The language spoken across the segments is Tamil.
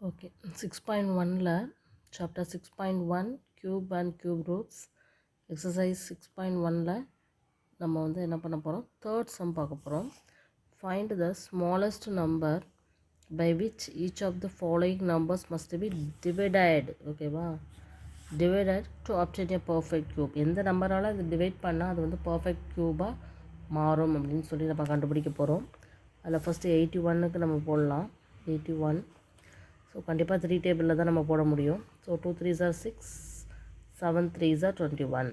Okay, 6.1ல chapter 6.1 cube and cube roots exercise 6.1ல நம்ம வந்து என்ன பண்ண போகிறோம், தேர்ட் சம் பார்க்க போகிறோம். Find the smallest number by which each of the following numbers must be divided. ஓகேவா, divided to obtain a perfect cube. எந்த நம்பரால் அது டிவைட் பண்ணால் அது வந்து பர்ஃபெக்ட் க்யூபாக மாறும் அப்படின்னு சொல்லி நம்ம கண்டுபிடிக்க போகிறோம். அதில் ஃபஸ்ட்டு 81க்கு நம்ம போடலாம். 81. ஸோ கண்டிப்பாக 3 டேபிளில் தான் நம்ம போட முடியும். So 2 3s are 6, 7 3s are 21,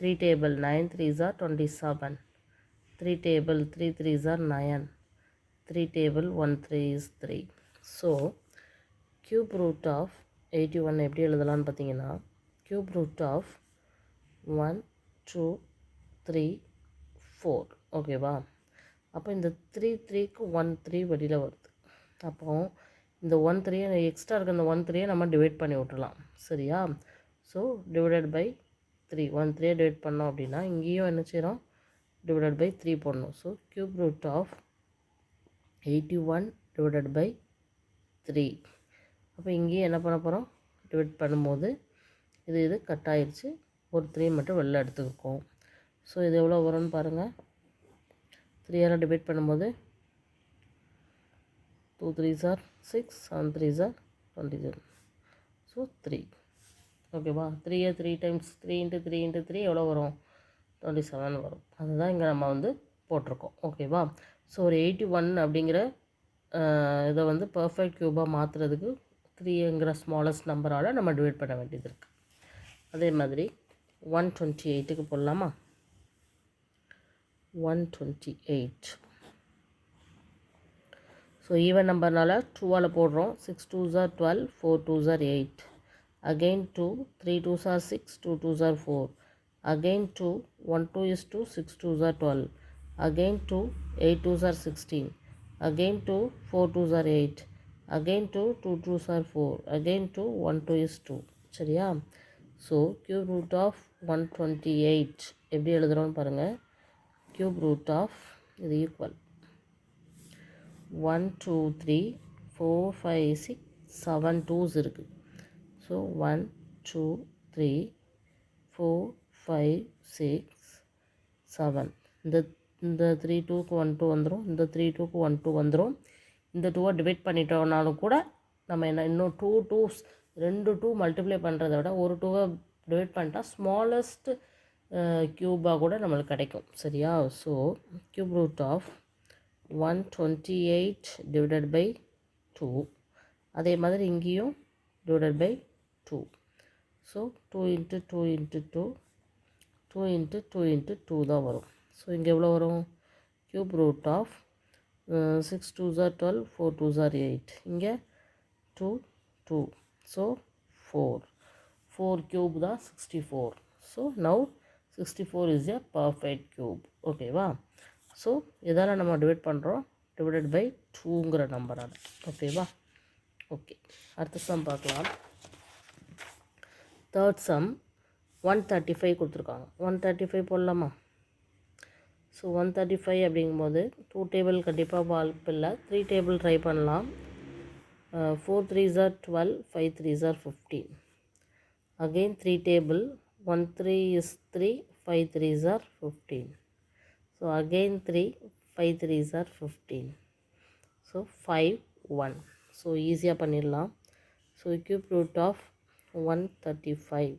3 table 9 3s are 27, 3 table 3 3s are 9, 3 table 1 3 is 3. So cube root of 81 எப்படி எழுதலான்னு பார்த்தீங்கன்னா, cube root of 1 2 3 4. ஓகேவா, அப்போ இந்த 3 3க்கு 1 3 வெளியில் வருது. அப்போது இந்த 1 3 எக்ஸ்ட்ரா இருக்க இந்த 1 3 நம்ம டிவைட் பண்ணி விட்டுலாம். சரியா, ஸோ டிவைடட் பை 3, 1 3 டிவைட் பண்ணோம் அப்படின்னா இங்கேயும் என்ன செய்கிறோம், டிவைடட் பை 3 போடணும். So cube root of 81 divided by 3. அப்போ இங்கேயும் என்ன பண்ண போகிறோம், டிவைட் பண்ணும்போது இது கட் ஆயிடுச்சு, ஒரு 3 மட்டும் வெளில எடுத்துக்கோம். ஸோ இது எவ்வளோ வரும்னு பாருங்கள். 3 டிவைட் பண்ணும்போது 2 3s are 6, 7 3s are 27. So 3. ஓகேவா, 3 3 டைம்ஸ் 3 இன்ட்டு 3 இன்ட்டு 3 எவ்வளோ வரும், 27 வரும். அதுதான் இங்கே நம்ம வந்து போட்டிருக்கோம். ஓகேவா, ஸோ ஒரு 81 அப்படிங்கிற இதை வந்து பர்ஃபெக்ட் க்யூபாக மாற்றுறதுக்கு 3ங்கிற ஸ்மாலஸ்ட் நம்பரால் நம்ம டிவைட் பண்ண வேண்டியது இருக்குது. அதே மாதிரி 128க்கு போடலாமா. 128. ஸோ ஈவன் நம்பர்னால 2ஆல் போடுறோம். 6 2s are 12, 4 2s are 8. Again 2, 3 2s are 6, 2 2s are 4. Again 2, 1 2 is 2, 6 2s are 12. Again 2, 8 2s are 16. Again 2, 4 2s are 8. Again 2, 2 2s are 4. Again 2, 1 2 is 2. சரியா, ஸோ cube root of 128 எப்படி எழுதுகிறோன்னு பாருங்கள். cube root of இது ஈக்குவல் 1 2 3 4 5 6 7 2s இருக்குது. ஸோ 1 2 3 4 5 6 7. இந்த இந்த 3 2க்கு 1 2 வந்துடும், இந்த 3 2க்கு 1 2 வந்துடும். இந்த 2வை டிவைட் பண்ணிட்டோம்னாலும் கூட நம்ம என்ன இன்னும் 2 2s 2 2 மல்டிப்ளை பண்ணுறதை விட ஒரு 2வை டிவைட் பண்ணிட்டா ஸ்மாலஸ்ட் க்யூபாக கூட நம்மளுக்கு கிடைக்கும். சரியா, so cube root of 128 divided by 2. அதே மாதிரி இங்கேயும் divided by 2. So 2 into 2 into 2, 2 into 2 into 2 தான் வரும். ஸோ இங்கே எவ்வளோ வரும், cube root of 6 2s are 12, 4 2s are 8. இங்கே 2 2. ஸோ 4 cube தான் 64. So now 64 is a perfect cube. ஓகேவா, ஸோ இதெல்லாம் நம்ம டிவைட் பண்ணுறோம், டிவைடட் பை 2ங்கிற நம்பரால். ஓகேவா, ஓகே, அடுத்த சம் பார்க்கலாம். தேர்ட் சம் 135 கொடுத்துருக்காங்க. 135 போடலாமா. ஸோ 135 அப்படிங்கும்போது 2 டேபிள் கண்டிப்பாக வாய்ப்பு இல்லை, 3 டேபிள் ட்ரை பண்ணலாம். 4 3s are 12, 5 3s are 15. Again 3 table 1 3 is 3, 5 3s are 15. So again 3, 5 3s are 15. So 5 1. So ஈஸியாக பண்ணிடலாம். So cube root of 135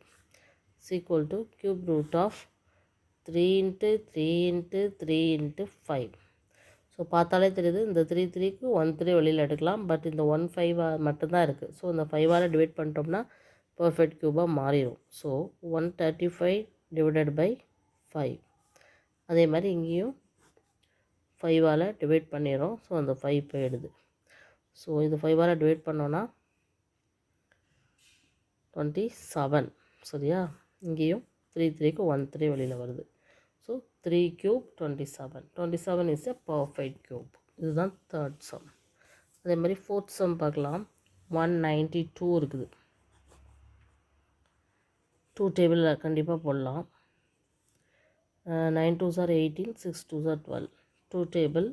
is equal to cube root of 3 into 3 into 3 into 5. So பார்த்தாலே தெரியுது, இந்த 3 3க்கு 1 3 வெளியில் எடுக்கலாம், பட் இந்த 1 5 மட்டும்தான் இருக்குது. ஸோ இந்த 5ஆல் டிவைட் பண்ணிட்டோம்னா பர்ஃபெக்ட் க்யூபாக மாறிடும். So 135 divided by 5. அதே மாதிரி இங்கேயும் 5ஆல் டிவைட் பண்ணிடுறோம். ஸோ அந்த 5 போயிடுது. ஸோ இது 5ஆல் டிவைட் பண்ணோன்னா 27. சரியா, இங்கேயும் 3 3க்கு 1 3 வெளியில் வருது. So 3 cube 27. 27 is a perfect cube. இதுதான் தேர்ட் சம். அதே மாதிரி ஃபோர்த் சம் பார்க்கலாம். 192 இருக்குது. 2 டேபிளில் கண்டிப்பாக போடலாம். 9 2s are 18, 6 2s are 12. 2 table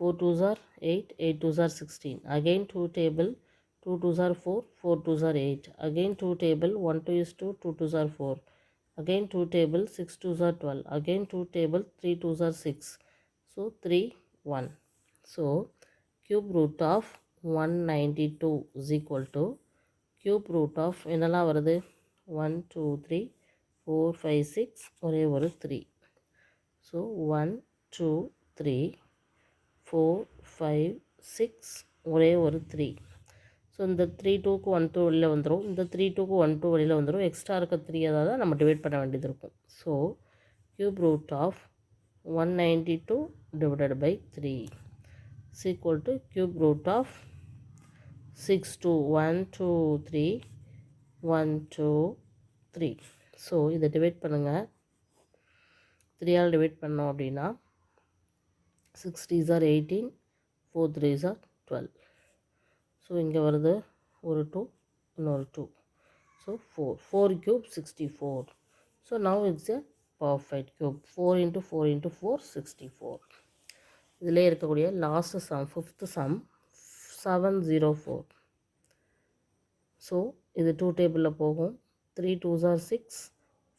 4 2s are 8, 8 2s are 16. Again 2 table 2 2s are 4, 4 2s are 8. Again 2 table, 1 2 is 2, 2 2s are 4. Again 2 table, 6 2s are 12. Again 2 table, 3 2s are 6. So 3 1. So cube root of 192 is equal to cube root of என்னெல்லாம் வருது 1 2 3 4 5 6 ஒரே ஒரு 3. So 1 2 3 4 5 6 ஒரே ஒரு 3. ஸோ இந்த 3 2க்கு 1 2 வெளியில் வந்துடும். இந்த 3 2க்கு 1 2 வெளியில் வந்துடும். எக்ஸ்ட்ரா இருக்க 3 அதாவது நம்ம டிவைட் பண்ண வேண்டியது இருக்கும். So cube root of 192 divided by 3 is equal to cube root of 6 2 1 2 3 1 2 3. So இதை டிவைட் பண்ணுங்கள். 3ஆல் டிவைட் பண்ணோம் அப்படின்னா 6 3s are 18, 4 3s are 12. So இங்கே வருது ஒரு 2, இன்னொரு 2. So 4 cube 64. So now it's a perfect cube. 4 into 4 into 4 64. இதிலே இருக்கக்கூடிய last some, fifth some 704. So இது 2 டேபிளில் போகும். 3 2s are 6,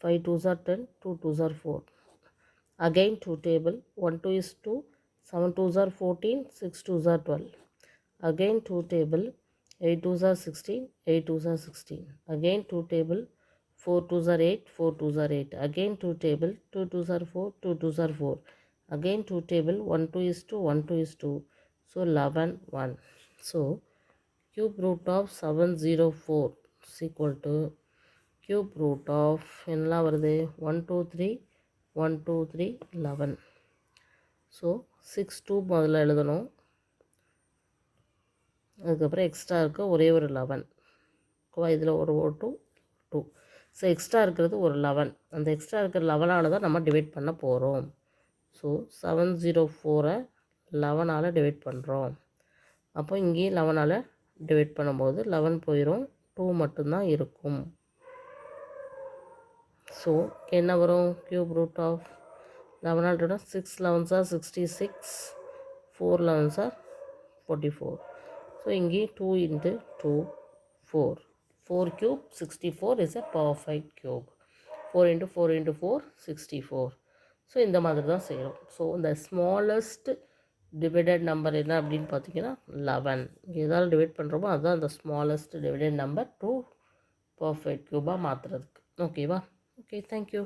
5 2s are 10, 2 2s are 4. Again 2 table, 1 2 is 2, 7 2s are 14, 6 2s are 12. Again 2 table, 8 2s are 16, 8 2s are 16. Again 2 table, 4 2s are 8, 4 2s are 8. Again 2 table, 2 2s are 4, 2 2s are 4. Again 2 table, 1 2 is 2, 1 2 is 2. So 11 1. So cube root of 704 is equal to cube root of என்னெல்லாம் வருது 1 2 3 1 2 3 11. ஸோ 6 2 முதல்ல எழுதணும். அதுக்கப்புறம் எக்ஸ்ட்ரா இருக்க ஒரே ஒரு 11. இதில் ஒரு 2 2. ஸோ எக்ஸ்ட்ரா இருக்கிறது ஒரு 11. அந்த எக்ஸ்ட்ரா இருக்கிற 11ஆல் தான் நம்ம டிவைட் பண்ண போகிறோம். ஸோ 704 11ஆல் டிவைட் பண்ணுறோம். அப்போ இங்கேயும் 11ஆல் டிவைட் பண்ணும்போது 11 போயிடும், 2 மட்டும்தான் இருக்கும். ஸோ என்ன வரும் கியூப் ரூட் ஆஃப் 11ஆல் 6 11s are 66, 4 11s are 44. So இங்கே 2 into 2 4. 4 cube 64 is a perfect cube. 4 into 4 into 4 64. So இந்த மாதிரி தான் செய்கிறோம். ஸோ இந்த ஸ்மாலஸ்ட் டிவைடட் நம்பர் என்ன அப்படின்னு பார்த்தீங்கன்னா 11. இங்கே எதாவது டிவைட் பண்ணுறோமோ அதுதான் அந்த smallest divided number to perfect க்யூபாக மாற்றுறதுக்கு. ஓகேவா? Okay, thank you.